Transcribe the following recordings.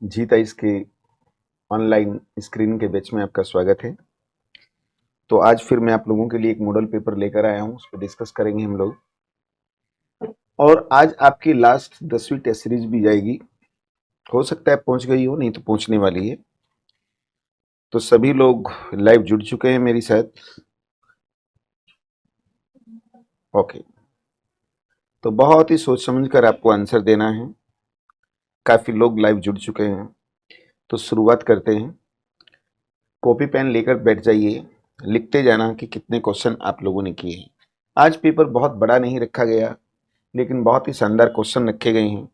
जीता इसके online screen के बैच में आपका स्वागत है। तो आज फिर मैं आप लोगों के लिए एक मॉडल पेपर लेकर आया हूं, उस पर डिस्कस करेंगे हम लोग। और आज आपकी लास्ट 10वीं टेस्ट सीरीज भी जाएगी। हो सकता है पहुंच गई हो, नहीं तो पहुंचने वाली है। तो सभी लोग लाइव जुड़ चुके हैं मेरी साथ। ओके, तो बहुत ही सोच समझ कर आपको आंसर देना है। काफी लोग लाइव जुड़ चुके हैं, तो शुरुआत करते हैं। कॉपी पेन लेकर बैठ जाइए, लिखते जाना कि कितने क्वेश्चन आप लोगों ने किए हैं। आज पेपर बहुत बड़ा नहीं रखा गया, लेकिन बहुत ही शानदार क्वेश्चन रखे गए हैं।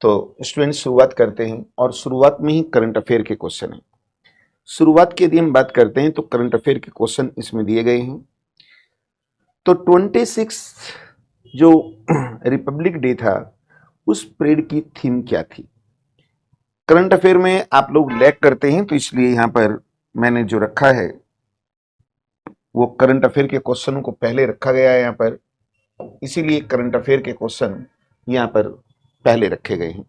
तो स्टूडेंट शुरुआत करते हैं, और शुरुआत में ही करंट अफेयर के क्वेश्चन है। शुरुआत की यदि हम बात करते हैं तो करंट अफेयर के क्वेश्चन इसमें दिए गए हैं। तो 26 जो रिपब्लिक डे था, उस परेड की थीम क्या थी? करंट अफेयर में आप लोग लैग करते हैं, तो इसलिए यहां पर मैंने जो रखा है वो करंट अफेयर के क्वेश्चनों को पहले रखा गया है यहाँ पर। इसीलिए करंट अफेयर के क्वेश्चन यहाँ पर पहले रखे गए हैं।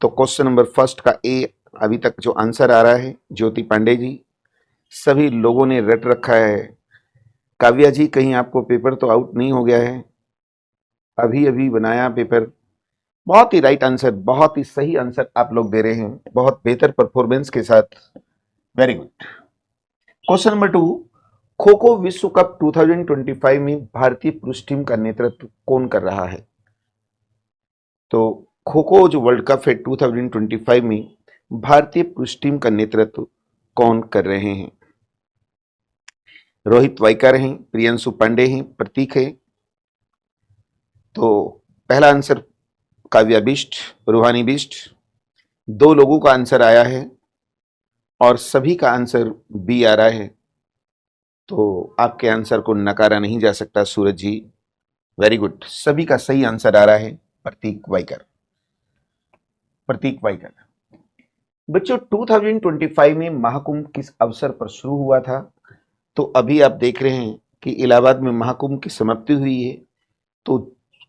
तो क्वेश्चन नंबर फर्स्ट का ए अभी तक जो आंसर आ रहा है, ज्योति पांडे जी। सभी लोगों ने रट रखा है। काव्या जी, कहीं आपको पेपर तो आउट नहीं हो गया है? अभी अभी बनाया पेपर। बहुत ही राइट आंसर, बहुत ही सही आंसर आप लोग दे रहे हैं, बहुत बेहतर परफॉर्मेंस के साथ। Very good. Question number two, kho kho विश्व कप 2025 में भारतीय पुरुष टीम का नेतृत्व कौन कर रहा है? तो खो खो जो वर्ल्ड कप है 2025 में भारतीय पुरुष टीम का नेतृत्व कौन कर रहे हैं? रोहित वाइकर हैं, प्रियंशु पांडे हैं, प्रतीक है? तो पहला आंसर काव्या बिष्ट, रूहानी बिष्ट। दो लोगों का आंसर आया है और सभी का आंसर बी आ रहा है। तो आपके आंसर को नकारा नहीं जा सकता सूरज जी। वेरी गुड, सभी का सही आंसर आ रहा है प्रतीक वाइकर। प्रतीक वाइकर। बच्चों, 2025 में महाकुंभ किस अवसर पर शुरू हुआ था? तो अभी आप देख रहे हैं कि इलाहाबाद में महाकुंभ की समाप्ति हुई है। तो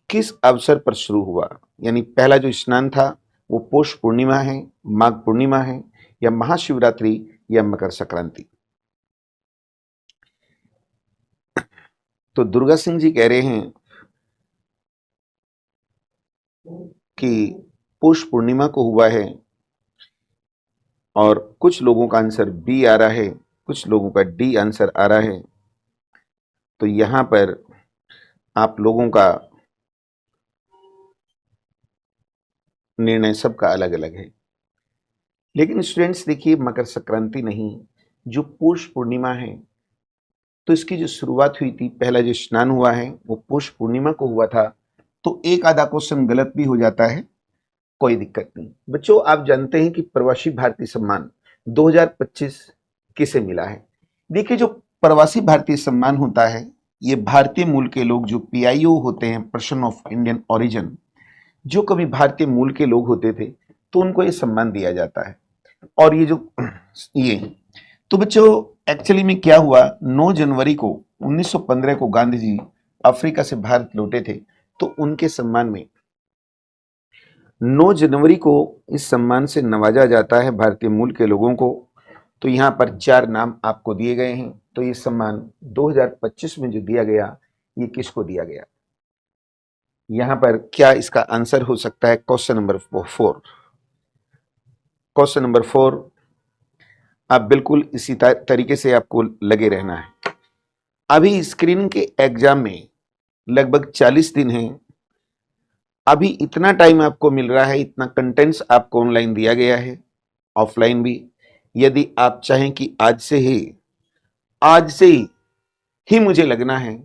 किस अवसर पर शुरू हुआ? यानी पहला जो स्नान था वो पौष पूर्णिमा है, माघ पूर्णिमा है, या महाशिवरात्रि, या मकर संक्रांति? तो दुर्गा सिंह जी कह रहे हैं कि पौष पूर्णिमा को हुआ है, और कुछ लोगों का आंसर बी आ रहा है, कुछ लोगों का डी आंसर आ रहा है। तो यहां पर आप लोगों का निर्णय सबका अलग अलग है। लेकिन स्टूडेंट्स देखिए, मकर संक्रांति नहीं, जो पौष पूर्णिमा है, तो इसकी जो शुरुआत हुई थी, पहला जो स्नान हुआ है वो पौष पूर्णिमा को हुआ था। तो एक आधा क्वेश्चन गलत भी हो जाता है, कोई दिक्कत नहीं। बच्चों, आप जानते हैं कि प्रवासी भारतीय सम्मान 2025 किसे मिला है? देखिए, जो प्रवासी भारतीय सम्मान होता है, ये भारतीय मूल के लोग जो पीआईओ होते हैं, पर्सन ऑफ इंडियन ओरिजिन, जो कभी भारतीय मूल के लोग होते थे, तो उनको ये सम्मान दिया जाता है। और ये जो ये तो बच्चों, एक्चुअली में क्या हुआ, 9 जनवरी को 1915 को गांधी जी अफ्रीका से भारत लौटे थे। तो उनके सम्मान में 9 जनवरी को इस सम्मान से नवाजा जाता है भारतीय मूल के लोगों को। तो यहाँ पर 4 नाम आपको दिए गए हैं। तो ये सम्मान 2025 में जो दिया गया, ये किसको दिया गया? यहाँ पर क्या इसका आंसर हो सकता है? Question number 4। क्वेश्चन नंबर 4, आप बिल्कुल इसी तरीके से आपको लगे रहना है। अभी स्क्रीनिंग के एग्जाम में लगभग 40 दिन हैं। अभी इतना टाइम आपको मिल रहा है, इतना कंटेंट्स आपको ऑनलाइन दिया गया है, ऑफलाइन भी। यदि आप चाहें कि आज से ही मुझे लगना है,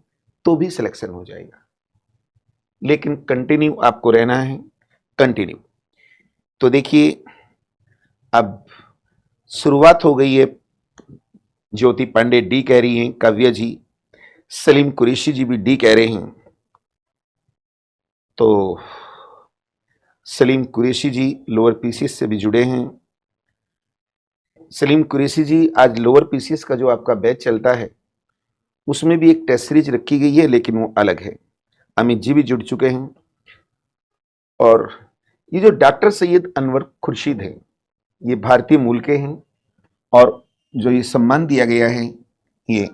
तो भी सिलेक्शन हो जाएगा। लेकिन कंटिन्यू आपको रहना है, कंटिन्यू। तो देखिए, अब शुरुआत हो गई है। ज्योति पांडे डी कह रही हैं, काव्या जी, सलीम कुरैशी जी भी डी कह रहे हैं। तो सलीम कुरैशी जी लोअर पीसीएस से भी जुड़े हैं। सलीम कुरैशी जी, आज लोअर पीसीएस का जो आपका बैच चलता है, उसमें भी एक टेस्ट सीरीज रखी गई है, लेकिन वो अलग है। अमित जी भी जुड़ चुके हैं। और ये जो डॉक्टर सैयद अनवर खुर्शीद है, ये भारतीय मूल के हैं और जो ये सम्मान दिया गया है ये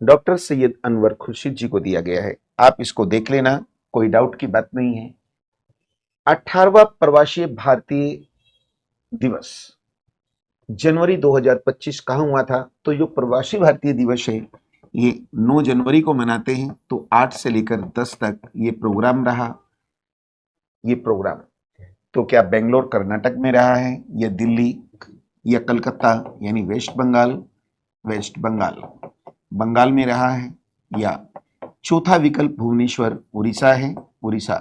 डॉक्टर सैयद अनवर खुर्शीद जी को दिया गया है। आप इसको देख लेना, कोई डाउट की बात नहीं है। 18वां प्रवासी भारतीय दिवस जनवरी 2025 कहाँ हुआ था? तो जो प्रवासी भारतीय दिवस है ये 9 जनवरी को मनाते हैं। तो 8 से लेकर 10 तक ये प्रोग्राम रहा। ये प्रोग्राम तो क्या बेंगलोर कर्नाटक में रहा है या दिल्ली या कलकत्ता यानी वेस्ट बंगाल बंगाल में रहा है, या चौथा विकल्प भुवनेश्वर उड़ीसा है, उड़ीसा।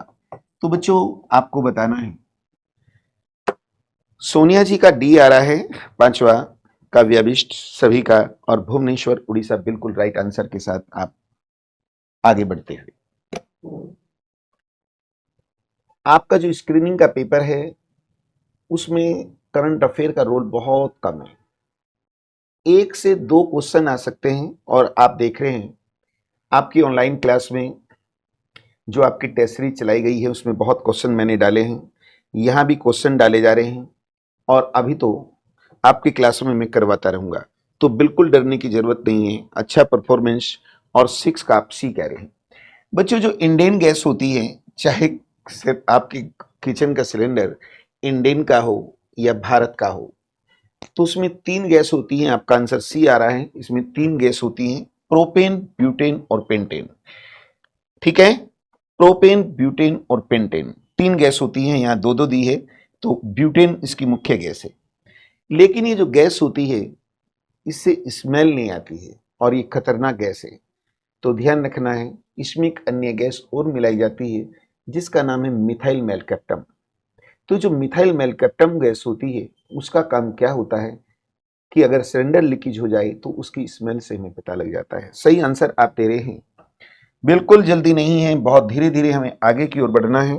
तो बच्चों आपको बताना है। सोनिया जी का डी आ रहा है, पांचवा काव्याभिष्ट सभी का, और भुवनेश्वर उड़ीसा बिल्कुल राइट आंसर के साथ आप आगे बढ़ते हैं। आपका जो स्क्रीनिंग का पेपर है उसमें करंट अफेयर का रोल बहुत कम है। 1 से 2 क्वेश्चन आ सकते हैं, और आप देख रहे हैं आपकी ऑनलाइन क्लास में जो आपकी टेस्ट सीरीज चलाई गई है उसमें बहुत क्वेश्चन मैंने डाले हैं, यहाँ भी क्वेश्चन डाले जा रहे हैं, और अभी तो आपकी क्लास में मैं करवाता रहूंगा। तो बिल्कुल डरने की जरूरत नहीं है, अच्छा परफॉर्मेंस। और 6 का आप सी कह रहे हैं। बच्चों जो इंडियन गैस होती है, चाहे सिर्फ आपकी किचन का सिलेंडर इंडियन का हो या भारत का हो, तो उसमें 3 गैस होती हैं। आपका आंसर सी आ रहा है। इसमें 3 गैस होती हैं, प्रोपेन, ब्यूटेन और पेंटेन। ठीक है, प्रोपेन, ब्यूटेन और पेंटेन 3 गैस होती हैं। यहाँ 2-2 दी है, तो ब्यूटेन इसकी मुख्य गैस है। लेकिन ये जो गैस होती है इससे स्मेल नहीं आती है और ये खतरनाक गैस है। तो ध्यान रखना है, इसमें एक अन्य गैस और मिलाई जाती है जिसका नाम है मिथाइल मेलकैप्टम। तो जो मिथाइल मेलकैप्टम गैस होती है उसका काम क्या होता है कि अगर सिलेंडर लीकेज हो जाए तो उसकी स्मेल से हमें पता लग जाता है। सही आंसर आप दे रहे हैं। बिल्कुल जल्दी नहीं है, बहुत धीरे धीरे हमें आगे की ओर बढ़ना है।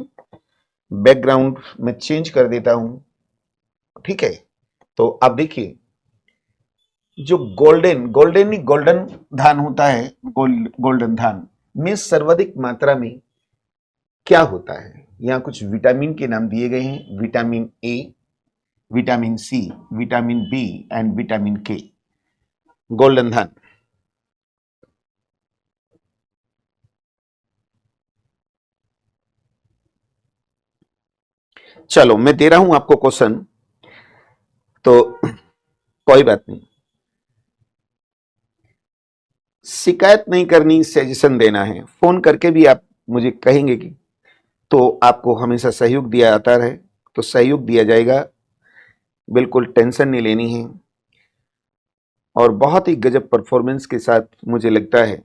बैकग्राउंड में चेंज कर देता हूं। ठीक है, तो आप देखिए जो गोल्डन धान होता है, गोल्डन धान में सर्वाधिक मात्रा में क्या होता है? यहाँ कुछ विटामिन के नाम दिए गए हैं, vitamin A, vitamin C, vitamin B and vitamin K. Golden धान, चलो मैं दे रहा हूं आपको क्वेश्चन, तो कोई बात नहीं, शिकायत नहीं करनी, सजेशन देना है। फोन करके भी आप मुझे कहेंगे कि तो आपको हमेशा सहयोग दिया जाता है, तो सहयोग दिया जाएगा, बिल्कुल टेंशन नहीं लेनी है। और बहुत ही गजब परफॉर्मेंस के साथ मुझे लगता है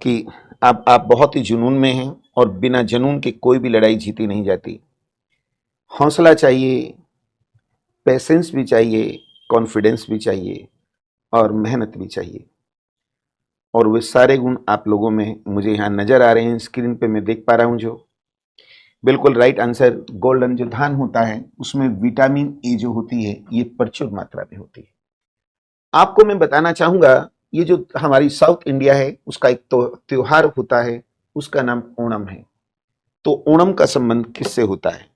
कि आप बहुत ही जुनून में हैं, और बिना जुनून के कोई भी लड़ाई जीती नहीं जाती। हौसला चाहिए, पेशेंस भी चाहिए, कॉन्फिडेंस भी चाहिए और मेहनत भी चाहिए, और वे सारे गुण आप लोगों में मुझे यहाँ नजर आ रहे हैं। स्क्रीन पे मैं देख पा रहा हूँ। जो बिल्कुल राइट आंसर, गोल्डन जो धान होता है उसमें विटामिन ए जो होती है ये प्रचुर मात्रा में होती है। आपको मैं बताना चाहूंगा, ये जो हमारी साउथ इंडिया है उसका एक तो त्योहार होता है, उसका नाम ओणम है। तो ओणम का संबंध किससे होता है?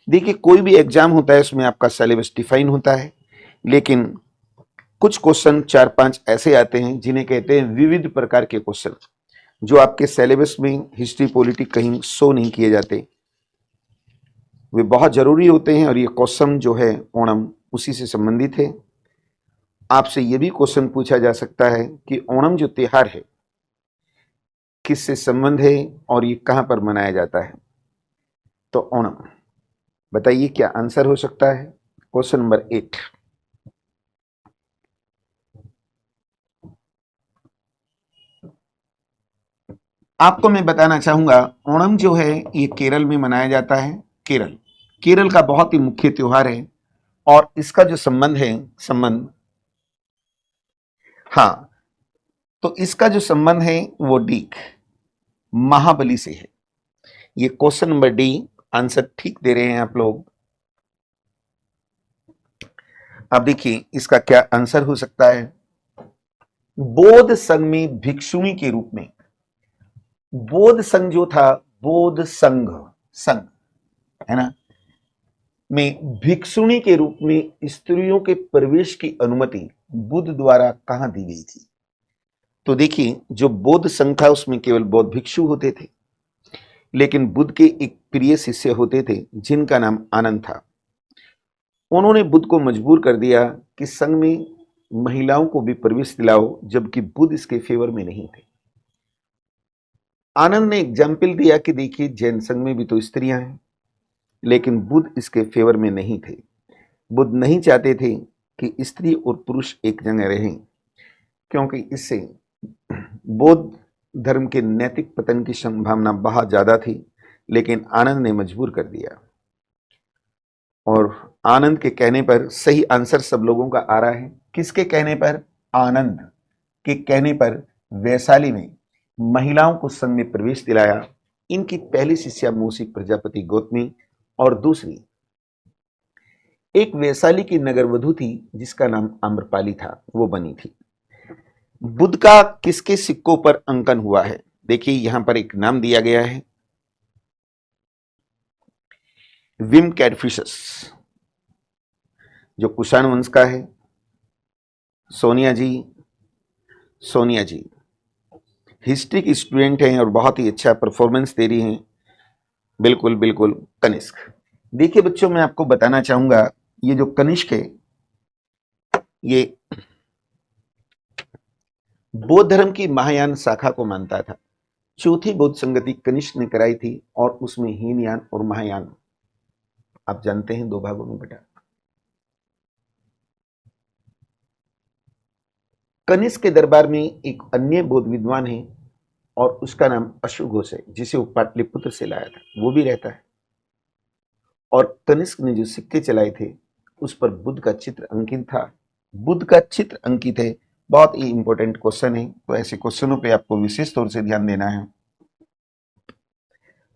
देखिए कोई भी एग्जाम होता है उसमें आपका सिलेबस डिफाइन होता है, लेकिन कुछ क्वेश्चन 4-5 ऐसे आते हैं जिन्हें कहते हैं विविध प्रकार के क्वेश्चन, जो आपके सिलेबस में हिस्ट्री पॉलिटिक्स कहीं शो नहीं किए जाते। वे बहुत जरूरी होते हैं, और ये क्वेश्चन जो है ओणम उसी से संबंधित है। आपसे ये भी क्वेश्चन पूछा जा सकता है कि ओणम जो त्योहार है किससे संबंध है और ये कहां पर मनाया जाता है? तो ओणम, बताइए क्या आंसर हो सकता है? Question number 8। आपको मैं बताना चाहूंगा, ओणम जो है ये केरल में मनाया जाता है। केरल का बहुत ही मुख्य त्योहार है, और इसका जो संबंध, हाँ, तो इसका जो संबंध है वो डी, महाबली से है। ये क्वेश्चन नंबर डी, आंसर ठीक दे रहे हैं आप लोग। अब देखिए इसका क्या आंसर हो सकता है। बौद्ध संघ में भिक्षुणी के रूप में, बौद्ध संघ जो था, बौद्ध संघ, है ना, में भिक्षुणी के रूप में स्त्रियों के प्रवेश की अनुमति बुद्ध द्वारा कहां दी गई थी? तो देखिए, जो बौद्ध संघ था उसमें केवल बौद्ध भिक्षु होते थे, लेकिन बुद्ध के एक प्रिय शिष्य होते थे जिनका नाम आनंद था। उन्होंने बुद्ध को मजबूर कर दिया कि संघ में महिलाओं को भी प्रवेश दिलाओ, जबकि बुद्ध इसके फेवर में नहीं थे। आनंद ने एग्जाम्पल दिया कि देखिए, जैन संघ में भी तो स्त्रियां हैं, लेकिन बुद्ध इसके फेवर में नहीं थे। बुद्ध नहीं चाहते थे कि स्त्री और पुरुष एक जगह रहें, क्योंकि इससे बौद्ध धर्म के नैतिक पतन की संभावना बहुत ज्यादा थी। लेकिन आनंद ने मजबूर कर दिया, और आनंद के कहने पर सही आंसर सब लोगों का आ रहा है। किसके कहने पर? आनंद के कहने पर वैशाली में महिलाओं को संघ में प्रवेश दिलाया। इनकी पहली शिष्या मूषिक प्रजापति गौतमी, और दूसरी एक वैशाली की नगरवधु थी जिसका नाम आम्रपाली था, वो बनी थी। बुद्ध का किसके सिक्कों पर अंकन हुआ है? देखिए, यहां पर एक नाम दिया गया है, विम कैडफिशस, जो कुषाण वंश का है। सोनिया जी हिस्ट्री की स्टूडेंट हैं और बहुत ही अच्छा परफॉर्मेंस दे रही हैं। बिल्कुल बिल्कुल कनिष्क। देखिए बच्चों, मैं आपको बताना चाहूंगा, ये जो कनिष्क है, ये बौद्ध धर्म की महायान शाखा को मानता था। चौथी बौद्ध संगति कनिष्क ने कराई थी, और उसमें हीनयान और महायान, आप जानते हैं, दो भागों में बटा। कनिष्क के दरबार में एक अन्य बौद्ध विद्वान है, और उसका नाम अश्वघोष है, जिसे वो पाटलिपुत्र से लाया था, वो भी रहता है। और कनिष्क ने जो सिक्के चलाए थे उस पर बुद्ध का चित्र अंकित था। बुद्ध का चित्र अंकित है, बहुत ही इंपॉर्टेंट क्वेश्चन है, तो ऐसे क्वेश्चनों पे आपको विशेष तौर से ध्यान देना है।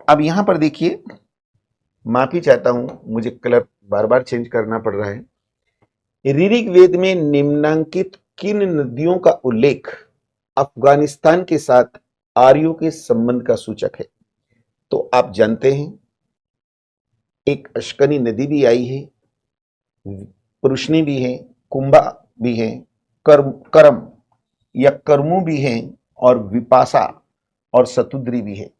अब यहां पर देखिए, माफी चाहता हूं, मुझे कलर बार बार चेंज करना पड़ रहा है। ऋग्वेद में निम्नांकित किन नदियों का उल्लेख अफगानिस्तान के साथ आर्यों के संबंध का सूचक है? तो आप जानते हैं, एक अश्कनी नदी भी आई है, पुरुषनी भी है, कुंभा भी है, करम या कर्मू भी है, और विपासा और सतुद्री भी है।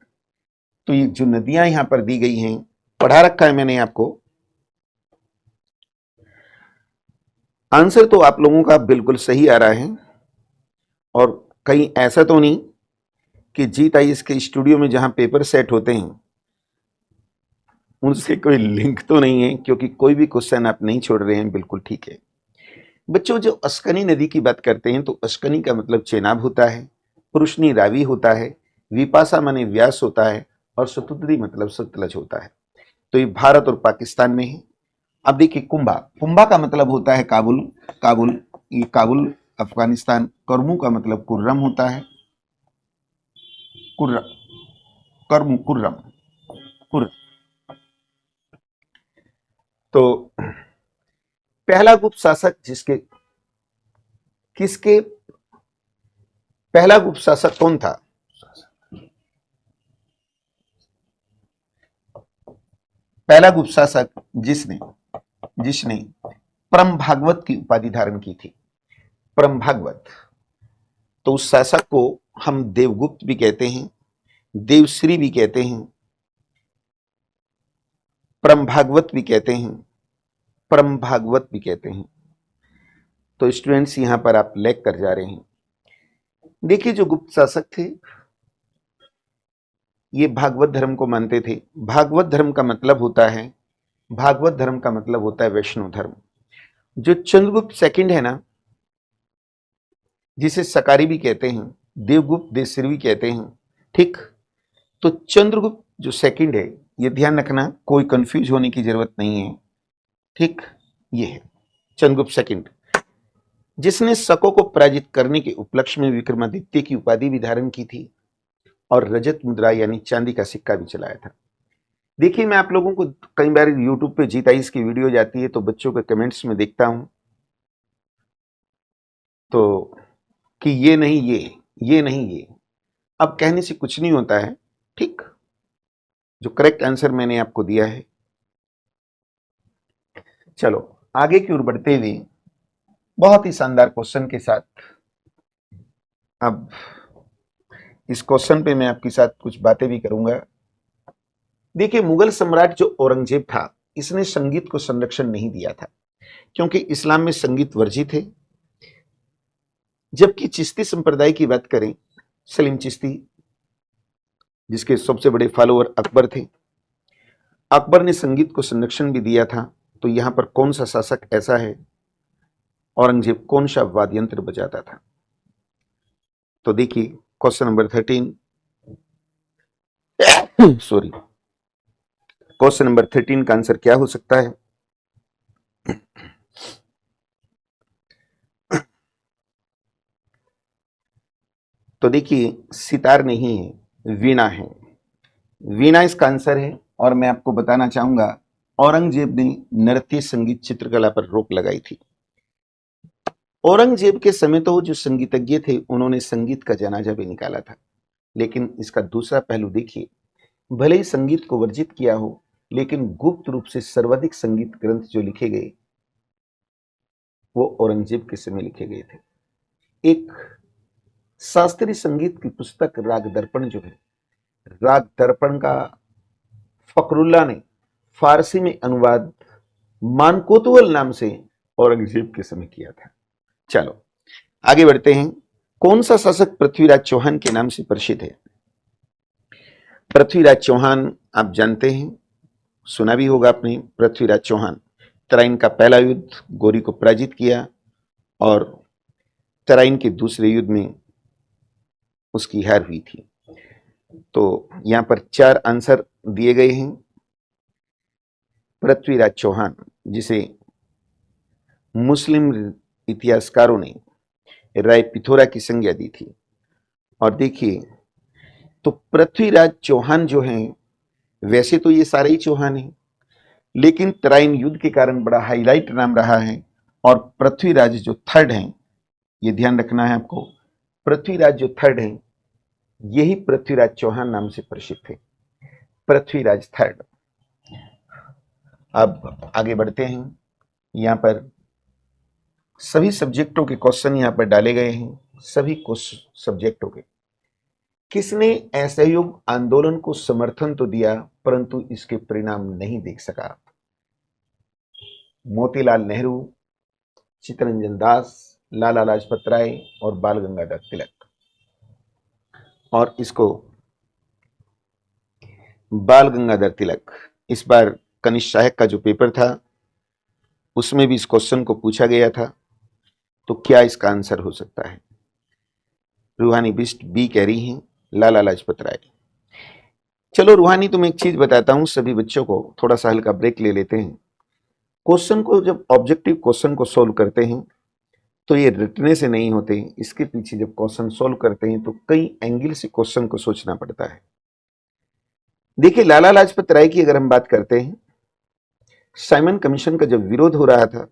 तो ये जो नदियां यहां पर दी गई हैं, पढ़ा रखा है मैंने आपको। आंसर तो आप लोगों का बिल्कुल सही आ रहा है, और कहीं ऐसा तो नहीं कि जीत आई इसके स्टूडियो में जहां पेपर सेट होते हैं उनसे कोई लिंक तो नहीं है, क्योंकि कोई भी क्वेश्चन आप नहीं छोड़ रहे हैं। बिल्कुल ठीक है बच्चों। जो अश्कनी नदी की बात करते हैं, तो अश्कनी का मतलब चेनाब होता है, पुरुषनी रावी होता है, विपासा माने व्यास होता है, और सतुद्री मतलब सतलज होता है। तो ये भारत और पाकिस्तान में है। अब देखिए, कुंभा का मतलब होता है काबुल, ये काबुल अफगानिस्तान। कर्मू का मतलब कुर्रम होता है, कुर्रम। तो पहला गुप्त शासक पहला गुप्त शासक कौन था? पहला गुप्त शासक जिसने परम भागवत की उपाधि धारण की थी, परम भागवत। तो उस शासक को हम देवगुप्त भी कहते हैं, देवश्री भी कहते हैं, परम भागवत भी कहते हैं, परम भागवत भी कहते हैं। तो स्टूडेंट्स, यहां पर आप लैग कर जा रहे हैं। देखिए, जो गुप्त शासक थे ये भागवत धर्म को मानते थे। भागवत धर्म का मतलब होता है वैष्णव धर्म। जो चंद्रगुप्त सेकंड है ना, जिसे सकारी भी कहते हैं, देवगुप्त देवश्री भी कहते हैं, ठीक। तो चंद्रगुप्त जो सेकंड है, ये ध्यान रखना, कोई कंफ्यूज होने की जरूरत नहीं है, ठीक। ये है चंद्रगुप्त सेकंड, जिसने शकों को पराजित करने के उपलक्ष्य में विक्रमादित्य की उपाधि भी धारण की थी, और रजत मुद्रा यानी चांदी का सिक्का भी चलाया था। देखिए, मैं आप लोगों को कई बार यूट्यूब पे जीत आइस की वीडियो जाती है, तो बच्चों के कमेंट्स में देखता हूं, तो कि ये नहीं ये, अब कहने से कुछ नहीं होता है, ठीक। जो करेक्ट आंसर मैंने आपको दिया है चलो आगे की ओर बढ़ते हुए बहुत ही शानदार क्वेश्चन के साथ, अब इस क्वेश्चन पे मैं आपके साथ कुछ बातें भी करूंगा। देखिए, मुगल सम्राट जो औरंगजेब था, इसने संगीत को संरक्षण नहीं दिया था, क्योंकि इस्लाम में संगीत वर्जित है। जबकि चिश्ती संप्रदाय की बात करें, सलीम चिश्ती, जिसके सबसे बड़े फॉलोअर अकबर थे, अकबर ने संगीत को संरक्षण भी दिया था। तो यहां पर कौन सा शासक ऐसा है, औरंगजेब कौन सा वाद्य यंत्र बजाता था? तो देखिए question number 13, sorry, question number 13 का आंसर क्या हो सकता है? तो देखिए, सितार नहीं है, वीणा है। वीणा इसका आंसर है। और मैं आपको बताना चाहूंगा, औरंगजेब ने नृत्य, संगीत, चित्रकला पर रोक लगाई थी। औरंगजेब के समय तो जो संगीतज्ञ थे, उन्होंने संगीत का जनाजा भी निकाला था। लेकिन इसका दूसरा पहलू देखिए, भले ही संगीत को वर्जित किया हो, लेकिन गुप्त रूप से सर्वाधिक संगीत ग्रंथ जो लिखे गए, वो औरंगजेब के समय लिखे गए थे। एक शास्त्रीय संगीत की पुस्तक राग दर्पण जो है, राग दर्पण का फकरुल्ला ने फारसी में अनुवाद मानकोतवल नाम से औरंगजेब के समय किया था। चलो आगे बढ़ते हैं। कौन सा शासक पृथ्वीराज चौहान के नाम से प्रसिद्ध है? पृथ्वीराज चौहान आप जानते हैं, सुना भी होगा आपने। पृथ्वीराज चौहान, तराइन का पहला युद्ध गोरी को पराजित किया और तराइन के दूसरे युद्ध में उसकी हार हुई थी। तो यहां पर 4 आंसर दिए गए हैं। पृथ्वीराज चौहान, जिसे मुस्लिम इतिहासकारों ने राय पिथोरा की संज्ञा दी थी। और देखिए, तो पृथ्वीराज चौहान जो हैं, वैसे तो ये सारे ही चौहान हैं, लेकिन तराइन युद्ध के कारण बड़ा हाईलाइट नाम रहा है। और पृथ्वीराज जो थर्ड हैं, ये ध्यान रखना है आपको, पृथ्वीराज जो थर्ड हैं, यही पृथ्वीराज चौहान नाम से प्रसिद्ध थे, पृथ्वीराज थर्ड। अब आगे बढ़ते हैं। यहां पर सभी सब्जेक्टों के क्वेश्चन यहां पर डाले गए हैं, सभी सब्जेक्टों के। किसने असहयोग आंदोलन को समर्थन तो दिया, परंतु इसके परिणाम नहीं देख सका? मोतीलाल नेहरू, चित्तरंजन दास, लाला लाजपत राय और बाल गंगाधर तिलक। और इसको बाल गंगाधर तिलक, इस बार कनिष्ठ सहायक का जो पेपर था, उसमें भी इस क्वेश्चन को पूछा गया था। तो क्या इसका आंसर हो सकता है? रूहानी बिस्ट बी कह रही हैं, लाला लाजपत राय। चलो रूहानी, तुम एक चीज बताता हूं सभी बच्चों को, थोड़ा सा हल्का ब्रेक ले लेते हैं। क्वेश्चन को जब ऑब्जेक्टिव क्वेश्चन को सोल्व करते हैं, तो ये रटने से नहीं होते। इसके पीछे जब क्वेश्चन सोल्व करते हैं, तो कई एंगल से क्वेश्चन को सोचना पड़ता है। देखिए, लाला लाजपत राय की अगर हम बात करते हैं, साइमन कमीशन का जब विरोध हो रहा था,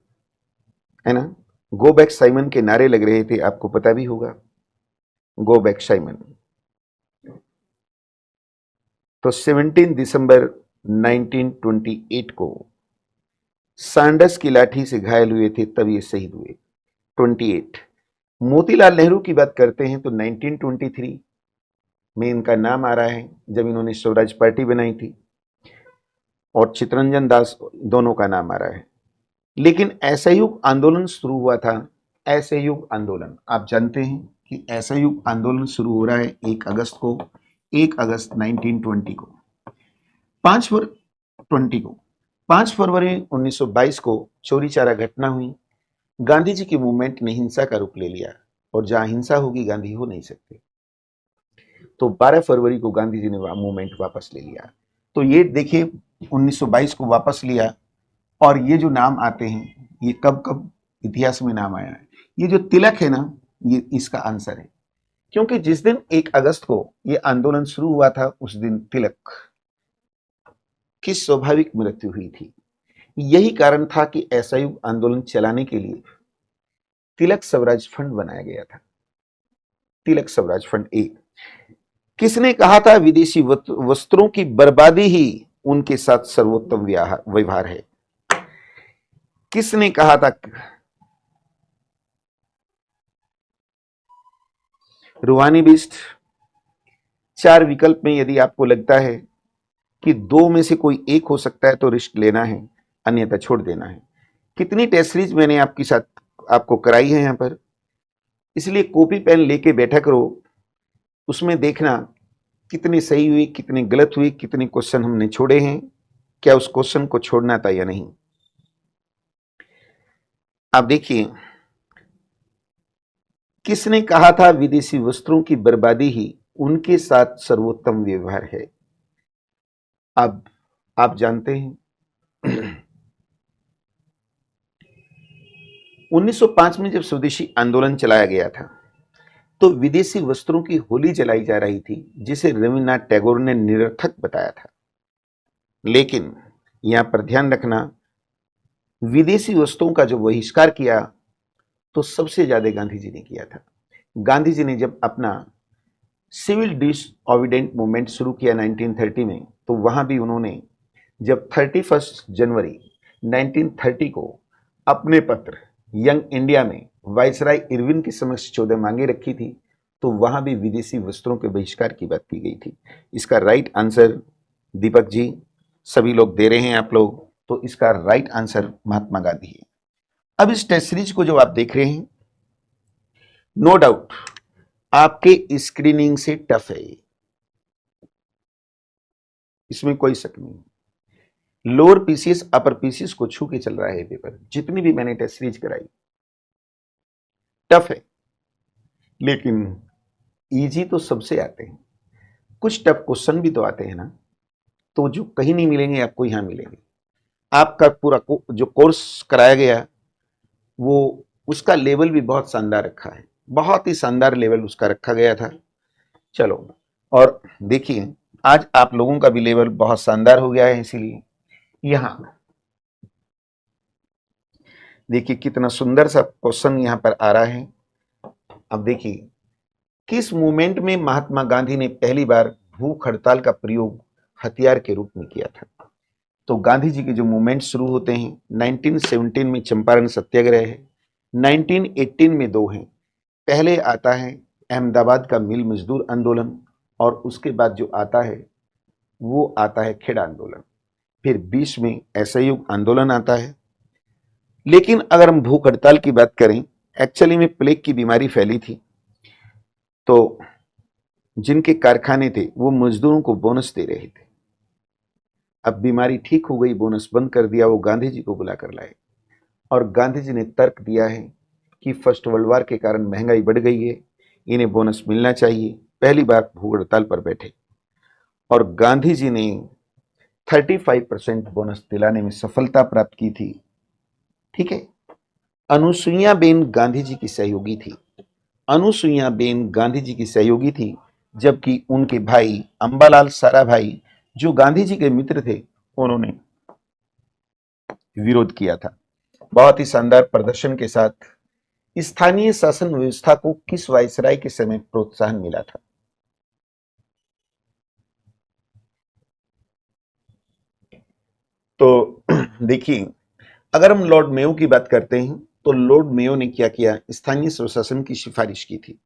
है ना, गो बैक साइमन के नारे लग रहे थे, आपको पता भी होगा, गो बैक साइमन। तो 17 दिसंबर 1928 को सैंडर्स की लाठी से घायल हुए थे, तब ये शहीद हुए। 28। मोतीलाल नेहरू की बात करते हैं तो 1923 में इनका नाम आ रहा है, जब इन्होंने स्वराज पार्टी बनाई थी। और चित्तरंजन दास, दोनों का नाम आ रहा है। लेकिन असहयोग आंदोलन शुरू हुआ था। असहयोग आंदोलन, आप जानते हैं कि असहयोग आंदोलन शुरू हो रहा है 1 अगस्त को, 1 अगस्त 1920 को। 5 फरवरी 1922 को चोरी चारा घटना हुई। गांधी जी की मूवमेंट ने हिंसा का रूप ले लिया, और जहां हिंसा होगी गांधी हो नहीं सकते। तो 12 फरवरी को गांधी जी ने मूवमेंट वापस ले लिया। तो ये देखिए, 1922 को वापस लिया। और ये जो नाम आते हैं, ये कब कब इतिहास में नाम आया है। ये जो तिलक है ना, ये इसका आंसर है। क्योंकि जिस दिन 1 अगस्त को ये आंदोलन शुरू हुआ था, उस दिन तिलक की स्वाभाविक मृत्यु हुई थी। यही कारण था कि असहयोग आंदोलन चलाने के लिए तिलक स्वराज फंड बनाया गया था, तिलक स्वराज फंड। एक, किसने कहा था विदेशी वस्त्रों की बर्बादी ही उनके साथ सर्वोत्तम व्यवहार है? किसने कहा था? रूहानी बीस्ट। चार विकल्प में यदि आपको लगता है कि दो में से कोई एक हो सकता है तो रिस्क लेना है, अन्यथा छोड़ देना है। कितनी टेस्ट सीरीज मैंने आपके साथ आपको कराई है यहां पर, इसलिए कॉपी पेन लेके बैठा करो, उसमें देखना कितनी सही हुई, कितनी गलत हुई, कितने क्वेश्चन हमने छोड़े हैं, क्या उस क्वेश्चन को छोड़ना था या नहीं। आप देखिए, किसने कहा था विदेशी वस्त्रों की बर्बादी ही उनके साथ सर्वोत्तम व्यवहार है? अब आप जानते हैं 1905 में जब स्वदेशी आंदोलन चलाया गया था तो विदेशी वस्त्रों की होली जलाई जा रही थी, जिसे रविन्द्रनाथ टैगोर ने निरर्थक बताया था। लेकिन यहां पर ध्यान रखना, विदेशी वस्तुओं का जो बहिष्कार किया तो सबसे ज्यादा गांधी जी ने किया था। गांधी जी ने जब अपना सिविल डिसओबीडिएंट मूवमेंट शुरू किया 1930 में, तो वहां भी उन्होंने जब 31 जनवरी 1930 को अपने पत्र यंग इंडिया में वायसराय इरविन के समक्ष 14 मांगे रखी थी, तो वहां भी विदेशी वस्त्रों के बहिष्कार की बात की गई थी। इसका राइट आंसर दीपक जी, सभी लोग दे रहे हैं आप लोग, तो इसका राइट आंसर महात्मा गांधी है। अब इस टेस्ट सीरीज को जो आप देख रहे हैं, नो डाउट आपके स्क्रीनिंग से टफ है, इसमें कोई शक नहीं। लोअर पीसीएस अपर पीसीएस को छू के चल रहा है पेपर, जितनी भी मैंने टेस्ट सीरीज कराई टफ है, लेकिन इजी तो सबसे आते हैं। कुछ टफ क्वेश्चन भी तो आते हैं ना, तो जो कहीं नहीं मिलेंगे आपको यहां मिलेंगे। आपका पूरा जो कोर्स कराया गया वो उसका लेवल भी बहुत शानदार रखा है, बहुत ही शानदार लेवल उसका रखा गया था। चलो, और देखिए आज आप लोगों का भी लेवल बहुत शानदार हो गया है, इसीलिए यहां देखिए कितना सुंदर सा क्वेश्चन यहां पर आ रहा है। अब देखिए, किस मूवमेंट में महात्मा गांधी ने पहली बार भूख हड़ताल का प्रयोग हथियार के रूप में किया था? तो गांधी जी के जो मूवमेंट शुरू होते हैं, 1917 में चंपारण सत्याग्रह है, 1918 में दो हैं। पहले आता है अहमदाबाद का मिल मजदूर आंदोलन, और उसके बाद जो आता है वो आता है खेड़ा आंदोलन, फिर 20 में असहयोग आंदोलन आता है। लेकिन अगर हम भूख हड़ताल की बात करें, एक्चुअली में प्लेग की बीमारी फैली थी, तो जिनके कारखाने थे वो मजदूरों को बोनस दे रहे थे। अब बीमारी ठीक हो गई, बोनस बंद कर दिया, वो गांधी जी को बुला कर लाए, और गांधी जी ने तर्क दिया है कि फर्स्ट वर्ल्ड वॉर के कारण महंगाई बढ़ गई है, इन्हें बोनस मिलना चाहिए। पहली बार भूख हड़ताल पर बैठे और गांधी जी ने 35% बोनस दिलाने में सफलता प्राप्त की थी। ठीक है, अनुसुईया बेन गांधी जी की सहयोगी थी, अनुसुईया बेन गांधी जी की सहयोगी थी, जबकि उनके भाई अंबालाल साराभाई जो गांधी जी के मित्र थे, उन्होंने विरोध किया था। बहुत ही शानदार प्रदर्शन के साथ स्थानीय शासन व्यवस्था को किस वायसराय के समय प्रोत्साहन मिला था? तो देखिए, अगर हम लॉर्ड मेयो की बात करते हैं, तो लॉर्ड मेयो ने क्या किया, स्थानीय स्वशासन की सिफारिश की थी।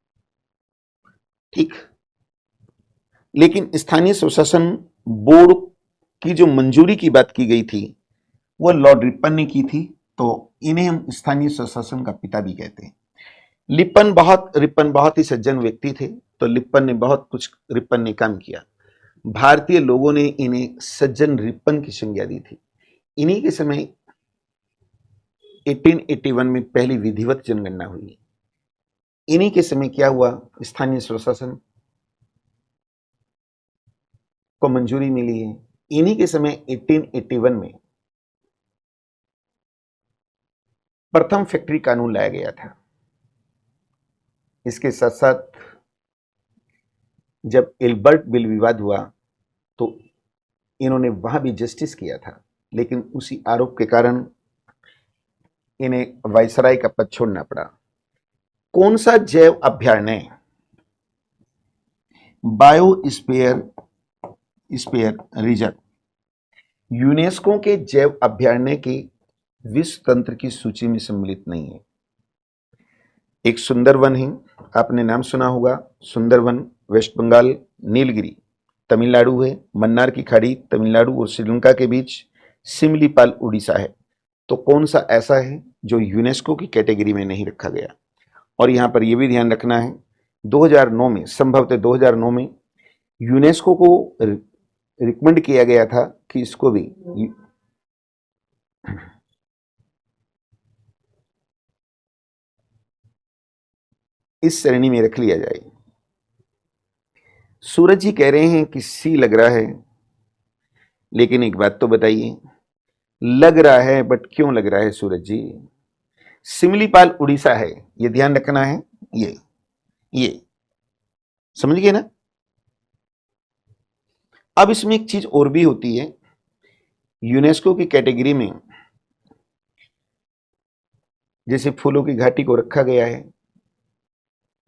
ठीक, लेकिन स्थानीय स्वशासन बोर्ड की जो मंजूरी की बात की गई थी वो लॉर्ड रिपन ने की थी, तो इन्हें हम स्थानीय स्वशासन का पिता भी कहते हैं। रिपन बहुत ही सज्जन व्यक्ति थे, तो रिपन ने काम किया। भारतीय लोगों ने इन्हें सज्जन रिपन की संज्ञा दी थी। इन्हीं के समय 1881 में पहली विधिवत जनगणना हुई। इन्हीं के समय क्या हुआ, स्थानीय स्वशासन को मंजूरी मिली है। इन्हीं के समय 1881 में प्रथम फैक्ट्री कानून लाया गया था। इसके साथ साथ जब एल्बर्ट बिल विवाद हुआ तो इन्होंने वहां भी जस्टिस किया था, लेकिन उसी आरोप के कारण इन्हें वायसराय का पद छोड़ना पड़ा। कौन सा जैव अभ्यारण्य बायोस्फीयर स्फीयर रिजर्व यूनेस्को के जैव अभ्यारण्य की विश्व तंत्र की सूची में सम्मिलित नहीं है। एक सुंदरवन है, आपने नाम सुना होगा, सुंदरवन वेस्ट बंगाल, नीलगिरी तमिलनाडु है, मन्नार की खाड़ी तमिलनाडु और श्रीलंका के बीच, सिमलीपाल उड़ीसा है। तो कौन सा ऐसा है जो यूनेस्को की कैटेगरी में नहीं रखा गया? और यहाँ पर यह भी ध्यान रखना है, 2009 में, संभवतः 2009 में यूनेस्को को रिकमेंड किया गया था कि इसको भी इस श्रेणी में रख लिया जाए। सूरज जी कह रहे हैं कि सी लग रहा है, लेकिन एक बात तो बताइए, लग रहा है बट क्यों लग रहा है सूरज जी? सिमलीपाल उड़ीसा है, ये ध्यान रखना है। ये समझ गए ना? अब इसमें एक चीज और भी होती है, यूनेस्को की कैटेगरी में जैसे फूलों की घाटी को रखा गया है,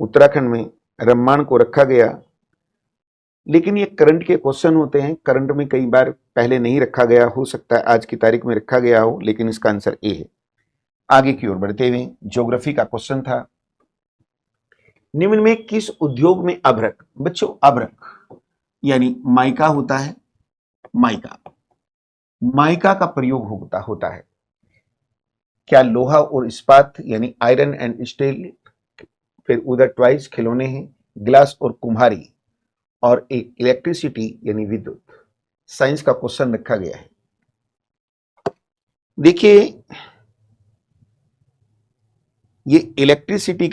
उत्तराखंड में रम्माण को रखा गया, लेकिन ये करंट के क्वेश्चन होते हैं। करंट में कई बार पहले नहीं रखा गया, हो सकता है आज की तारीख में रखा गया हो, लेकिन इसका आंसर ए है। आगे की ओर बढ़ते हुए ज्योग्राफी का क्वेश्चन था, निम्न में किस उद्योग में अभ्रक, बच्चों अभ्रक यानी माइका होता है, माइका का प्रयोग होता है। क्या लोहा और इस्पात यानी आयरन एंड स्टील, फिर उधर ट्वाइस खिलौने हैं, ग्लास और कुम्हारी, और एक इलेक्ट्रिसिटी यानी विद्युत। साइंस का क्वेश्चन रखा गया है। देखिए ये इलेक्ट्रिसिटी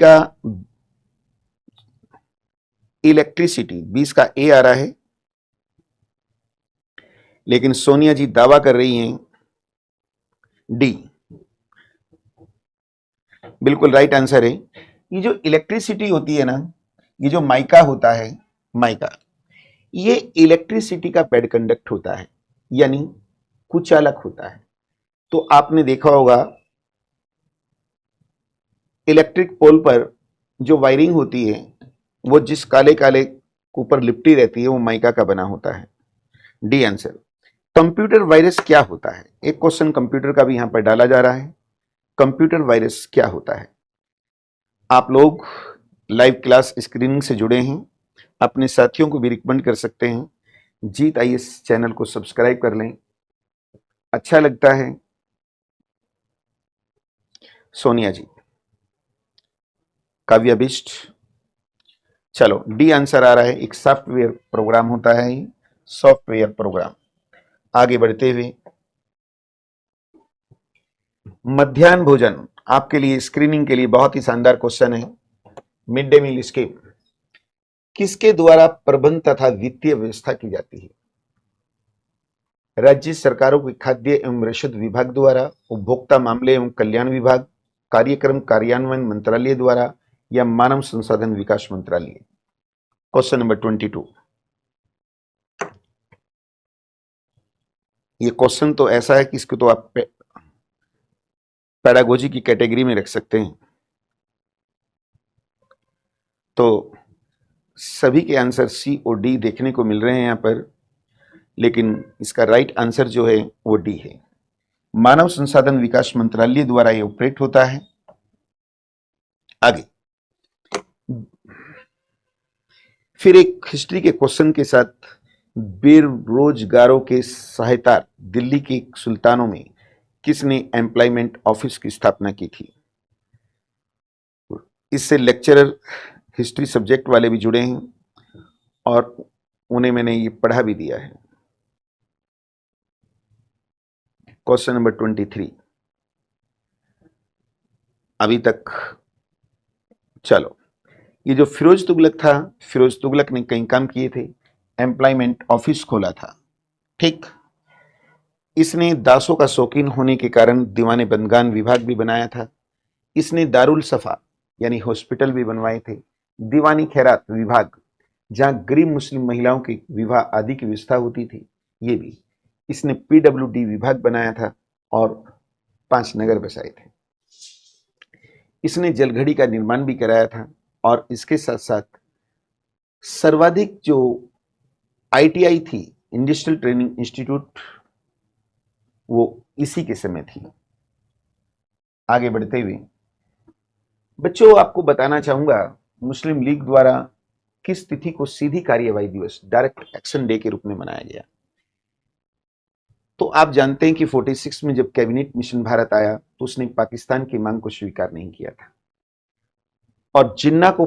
20 का ए आ रहा है, लेकिन सोनिया जी दावा कर रही हैं डी। बिल्कुल राइट आंसर है। ये जो इलेक्ट्रिसिटी होती है ना, ये जो माइका होता है, ये इलेक्ट्रिसिटी का पैड कंडक्ट होता है, यानी कुचालक होता है। तो आपने देखा होगा इलेक्ट्रिक पोल पर जो वायरिंग होती है, वो जिस काले काले ऊपर लिपटी रहती है, वो माइका का बना होता है। D answer. कंप्यूटर वायरस क्या होता है? एक क्वेश्चन कंप्यूटर का भी यहां पर डाला जा रहा है। कंप्यूटर वायरस क्या होता है? आप लोग लाइव क्लास स्क्रीनिंग से जुड़े हैं, अपने साथियों को भी रिकमेंड कर सकते हैं, जीत आईएएस चैनल को सब्सक्राइब कर लें। अच्छा लगता है। सोनिया जी, काव्याभिष्ट, चलो डी आंसर आ रहा है। एक सॉफ्टवेयर प्रोग्राम होता है, सॉफ्टवेयर प्रोग्राम। आगे बढ़ते हुए मध्याह्न भोजन आपके लिए स्क्रीनिंग के लिए बहुत ही शानदार क्वेश्चन है। मिड डे मील स्कीम किसके द्वारा प्रबंध तथा वित्तीय व्यवस्था की जाती है? राज्य सरकारों के खाद्य एवं रसद विभाग द्वारा, उपभोक्ता मामले एवं कल्याण विभाग, कार्यक्रम कार्यान्वयन मंत्रालय द्वारा, या मानव संसाधन विकास मंत्रालय? Question number 22। ये क्वेश्चन तो ऐसा है कि इसको तो आप पेडागोजी की कैटेगरी में रख सकते हैं। तो सभी के आंसर सी और डी देखने को मिल रहे हैं यहां पर, लेकिन इसका राइट आंसर जो है वो डी है। मानव संसाधन विकास मंत्रालय द्वारा ये ऑपरेट होता है। आगे फिर एक हिस्ट्री के क्वेश्चन के साथ, बेरोजगारों के सहायता दिल्ली के सुल्तानों में किसने एम्प्लॉयमेंट ऑफिस की स्थापना की थी? इससे लेक्चरर हिस्ट्री सब्जेक्ट वाले भी जुड़े हैं और उन्हें मैंने ये पढ़ा भी दिया है। क्वेश्चन नंबर 23 अभी तक। चलो, ये जो फिरोज तुगलक था, फिरोज तुगलक ने कई काम किए थे, एम्प्लॉयमेंट ऑफिस खोला था, ठीक। इसने दासों का शौकीन होने के कारण दीवाने बंदगान विभाग भी बनाया था। इसने दारुल सफा यानी हॉस्पिटल भी बनवाए थे। दीवानी खैरात विभाग, जहां गरीब मुस्लिम महिलाओं के विवाह आदि की व्यवस्था होती थी, ये भी। इसने पीडब्ल्यूडी विभाग बनाया था और 5 नगर बसाए थे। इसने जलघड़ी का निर्माण भी कराया था और इसके साथ साथ सर्वाधिक जो आईटीआई थी, इंडस्ट्रियल ट्रेनिंग इंस्टीट्यूट, वो इसी के समय थी। आगे बढ़ते हुए बच्चों आपको बताना चाहूंगा मुस्लिम लीग द्वारा किस तिथि को सीधी कार्यवाही दिवस डायरेक्ट एक्शन डे के रूप में मनाया गया। तो आप जानते हैं कि 46 में जब कैबिनेट मिशन भारत आया तो उसने पाकिस्तान की मांग को स्वीकार नहीं किया था और जिन्ना को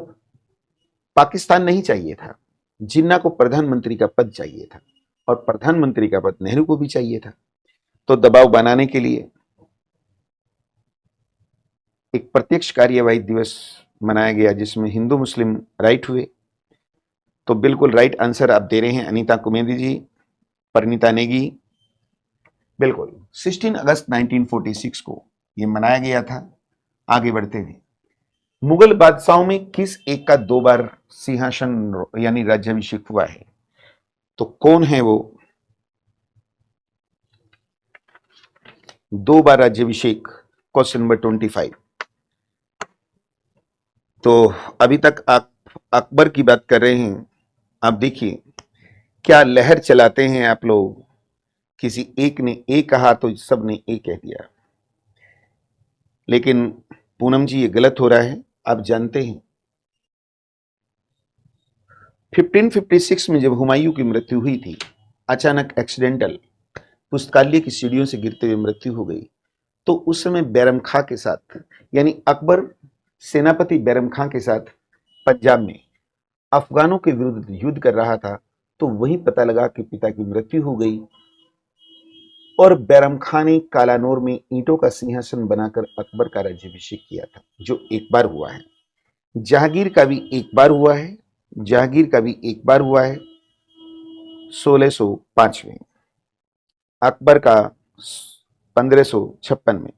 पाकिस्तान नहीं चाहिए था, जिन्ना को प्रधानमंत्री का पद चाहिए था और प्रधानमंत्री का पद नेहरू को भी चाहिए था। तो दबाव बनाने के लिए एक प्रत्यक्ष कार्यवाही दिवस मनाया गया जिसमें हिंदू मुस्लिम राइट हुए। तो बिल्कुल राइट आंसर आप दे रहे हैं अनीता कुमेदी जी, परिणीता नेगी। बिल्कुल 16 अगस्त 1946 को यह मनाया गया था। आगे बढ़ते हैं, मुगल बादशाहों में किस एक का 2 बार सिंहासन यानी राज्याभिषेक हुआ है? तो कौन है वो 2 बार राज्याभिषेक? Question number 25। तो अभी तक आप अकबर की बात कर रहे हैं। आप देखिए क्या लहर चलाते हैं आप लोग। किसी एक ने ए कहा तो सब ने ए कह दिया, लेकिन पूनम जी ये गलत हो रहा है। आप जानते हैं 1556 में जब हुमायूं की मृत्यु हुई थी, अचानक एक्सीडेंटल पुस्तकालय की सीढ़ियों से गिरते हुए मृत्यु हो गई। तो उस समय बैरम खां के साथ यानी अकबर सेनापति बैरम खां के साथ पंजाब में अफगानों के विरुद्ध युद्ध कर रहा था। तो वही पता लगा कि पिता की मृत्यु हो गई और बैरम खां ने कालानौर में ईंटों का सिंहासन बनाकर अकबर का राज्याभिषेक किया था, जो एक बार हुआ है। जहांगीर का भी एक बार हुआ है, जहांगीर का भी एक बार हुआ है 1605 में, अकबर का 1556 में,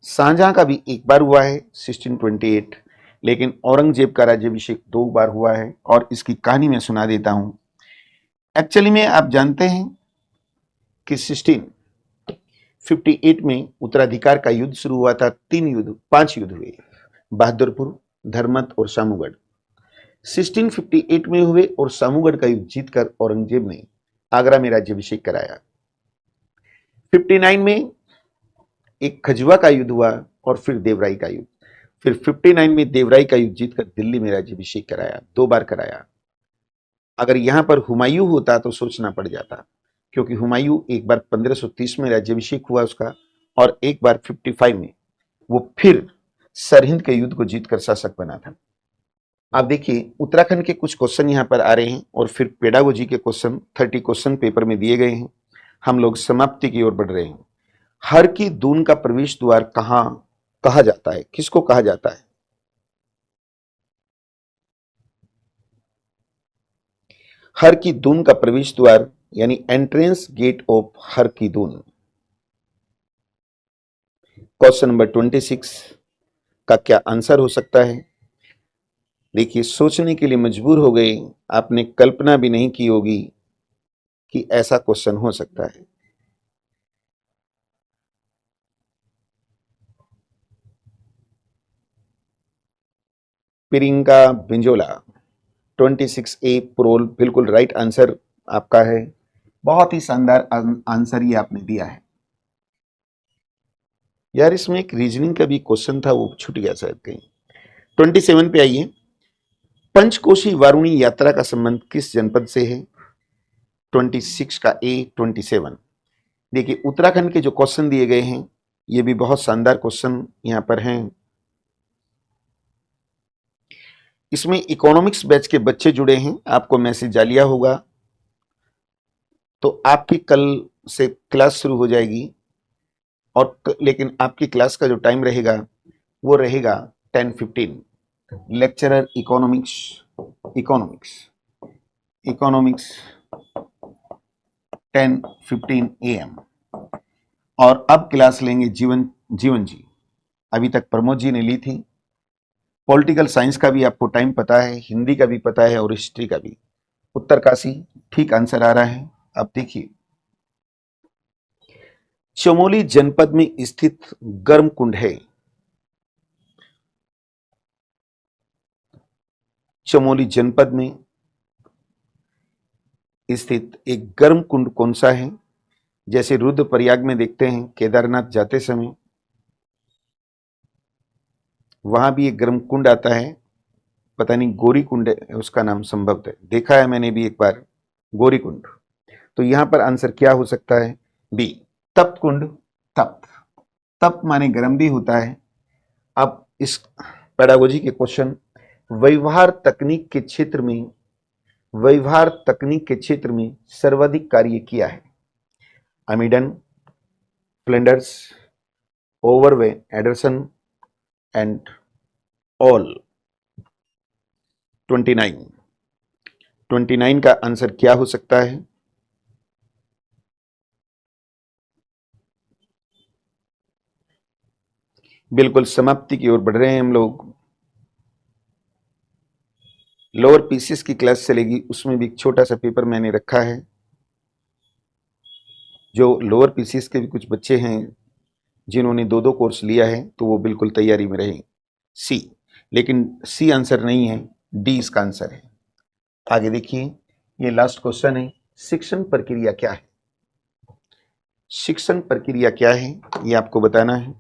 शाहजहां का भी एक बार हुआ है 1628, लेकिन औरंगजेब का राज्याभिषेक 2 बार हुआ है। और इसकी कहानी मैं सुना देता हूं। एक्चुअली में आप जानते हैं कि 1658 में उत्तराधिकार का युद्ध शुरू हुआ था। 5 युद्ध हुए, बहादुरपुर, धर्मत और सामूगढ़ 1658 में हुए और सामूगढ़ का युद्ध जीतकर औरंगजेब ने आगरा में राज्याभिषेक कराया। 59 में एक खजुआ का युद्ध हुआ और फिर देवराई का युद्ध। फिर 59 में देवराई का युद्ध जीतकर दिल्ली में राज्याभिषेक कराया, 2 बार कराया। अगर यहां पर हुमायूं होता तो सोचना पड़ जाता, क्योंकि हुमायूं एक बार 1530 में राज्याभिषेक हुआ उसका और एक बार 55 में वो फिर सरहिंद के युद्ध को जीतकर शासक बना था। आप देखिए उत्तराखंड के कुछ क्वेश्चन यहां पर आ रहे हैं और फिर पेडागोजी के क्वेश्चन 30 क्वेश्चन पेपर में दिए गए हैं। हम लोग समाप्ति की ओर बढ़ रहे हैं। हर की दून का प्रवेश द्वार कहां कहा जाता है, किसको कहा जाता है? हर की दून का प्रवेश द्वार यानी एंट्रेंस गेट ऑफ हर की दून। क्वेश्चन नंबर 26 का क्या आंसर हो सकता है? देखिए सोचने के लिए मजबूर हो गए। आपने कल्पना भी नहीं की होगी कि ऐसा क्वेश्चन हो सकता है। प्रियंका बिंजोला 26A प्रोल बिल्कुल राइट आंसर आपका है। बहुत ही शानदार आंसर ये आपने दिया है। यार इसमें एक रीजनिंग का भी क्वेश्चन था, वो छूट गया शायद कहीं। 27 पे आइए। पंचकोशी वारुणी यात्रा का संबंध किस जनपद से है? 26 का ए 27। देखिए उत्तराखंड के जो क्वेश्चन दिए गए हैं ये भी बहुत शानदार क्वेश्चन यहाँ पर हैं। इसमें इकोनॉमिक्स बैच के बच्चे जुड़े हैं, आपको मैसेज आ लिया होगा। तो आपकी कल से क्लास शुरू हो जाएगी और लेकिन आपकी क्लास का जो टाइम रहेगा वो रहेगा 10:15। Lecturer economics economics economics 10:15 AM। और अब क्लास लेंगे जीवन जी। अभी तक प्रमोद जी ने ली थी। पॉलिटिकल साइंस का भी आपको टाइम पता है, हिंदी का भी पता है और हिस्ट्री का भी। उत्तरकाशी ठीक आंसर आ रहा है। अब देखिए चमोली जनपद में स्थित गर्म कुंड है। चमोली जनपद में स्थित एक गर्म कुंड कौन सा है? जैसे रुद्रप्रयाग में देखते हैं केदारनाथ जाते समय वहां भी एक गर्म कुंड आता है, पता नहीं गौरी कुंड है उसका नाम, संभवतः देखा है मैंने भी एक बार, गौरी कुंड। तो यहां पर आंसर क्या हो सकता है? बी, तप्त कुंड। तप्त, तप्त माने गर्म भी होता है। अब इस पेडागोजी के क्वेश्चन, व्यवहार तकनीक के क्षेत्र में, व्यवहार तकनीक के क्षेत्र में सर्वाधिक कार्य किया है। अमीडन, फ्लेंडर्स, ओवरवे, एडरसन एंड ऑल। 29, 29 का आंसर क्या हो सकता है? बिल्कुल समाप्ति की ओर बढ़ रहे हैं हम लोग। लोअर पीसीएस की क्लास चलेगी, उसमें भी एक छोटा सा पेपर मैंने रखा है। जो लोअर पीसीएस के भी कुछ बच्चे हैं जिन्होंने दो दो कोर्स लिया है, तो वो बिल्कुल तैयारी में रहें। सी, लेकिन सी आंसर नहीं है, डी इसका आंसर है। आगे देखिए, ये लास्ट क्वेश्चन है, शिक्षण प्रक्रिया क्या है? शिक्षण प्रक्रिया क्या है ये आपको बताना है।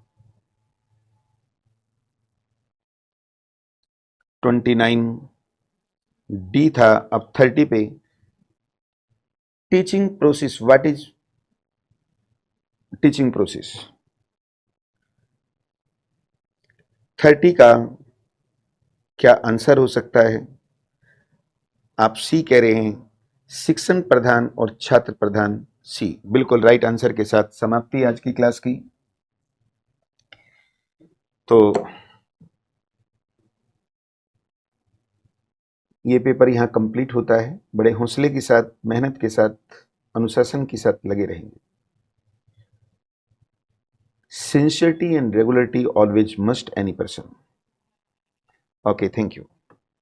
29 डी था, अब 30 पे, teaching process, what is teaching process? 30 का क्या आंसर हो सकता है? आप सी कह रहे हैं, शिक्षण प्रधान और छात्र प्रधान। सी बिल्कुल राइट आंसर के साथ समाप्ति आज की क्लास की। तो ये पेपर यहाँ कंप्लीट होता है। बड़े हौसले के साथ, मेहनत के साथ, अनुशासन के साथ लगे रहेंगे। Sincerity and regularity always must any person. Okay, thank you.